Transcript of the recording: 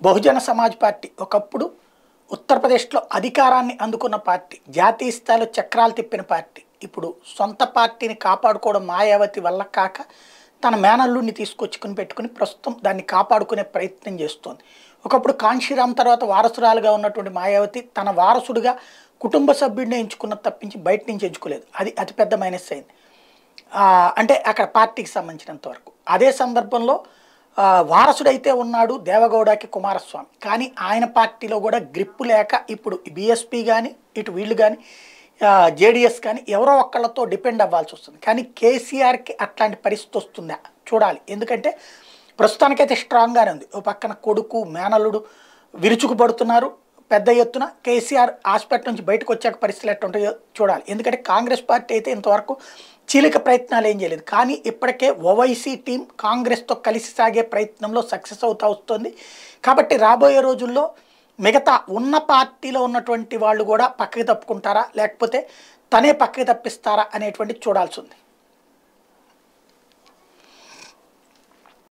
Bahujan Samaj party ఒకప్పుడు ఉత్తరప్రదేశ్లో అధికారాన్ని అందుకున్న పార్టీ, జాతీయ స్థాయిలో చక్రాలు తిప్పిన పార్టీ. ఇప్పుడు సొంత పార్టీని కాపాడుకోవడం మాయావతి వల్ల కాక తన మేనల్లుడిని తీసుకొచ్చుకుని పెట్టుకుని ప్రస్తుతం దాన్ని కాపాడుకునే ప్రయత్నం చేస్తోంది. ఒకప్పుడు కాంశీరామ్ తర్వాత వారసురాలుగా ఉన్నటువంటి మాయావతి తన వారసుడిగా కుటుంబ సభ్యుడిని ఎంచుకున్న తప్పించి బయట నుంచి ఎంచుకోలేదు. అది అతిపెద్ద మైనస్ అయింది. అంటే అక్కడ పార్టీకి సంబంధించినంత వరకు. అదే సందర్భంలో వారసుడైతే ఉన్నాడు దేవగౌడకి కుమారస్వామి, కానీ ఆయన పార్టీలో కూడా గ్రిప్పు లేక ఇప్పుడు బీఎస్పీ కానీ ఇటు వీళ్ళు కానీ జేడిఎస్ కానీ ఎవరో ఒక్కళ్ళతో డిపెండ్ అవ్వాల్సి వస్తుంది. కానీ కేసీఆర్కి అట్లాంటి పరిస్థితి వస్తుందా చూడాలి. ఎందుకంటే ప్రస్తుతానికైతే స్ట్రాంగ్గానే ఉంది. ఓ పక్కన కొడుకు మేనల్లుడు విరుచుకుపడుతున్నారు పెద్ద ఎత్తున. కేసీఆర్ హాస్పిటల్ నుంచి బయటకు వచ్చాక పరిస్థితులు ఎట్లా ఉంటాయో చూడాలి. ఎందుకంటే కాంగ్రెస్ పార్టీ అయితే ఇంతవరకు చీలిక ప్రయత్నాలు ఏం చేయలేదు, కానీ ఇప్పటికే ఓవైసీ టీం కాంగ్రెస్తో కలిసి సాగే ప్రయత్నంలో సక్సెస్ అవుతా వస్తుంది. కాబట్టి రాబోయే రోజుల్లో మిగతా ఉన్న పార్టీలో ఉన్నటువంటి వాళ్ళు కూడా పక్కకి తప్పుకుంటారా లేకపోతే తనే పక్కకి తప్పిస్తారా అనేటువంటిది చూడాల్సి ఉంది.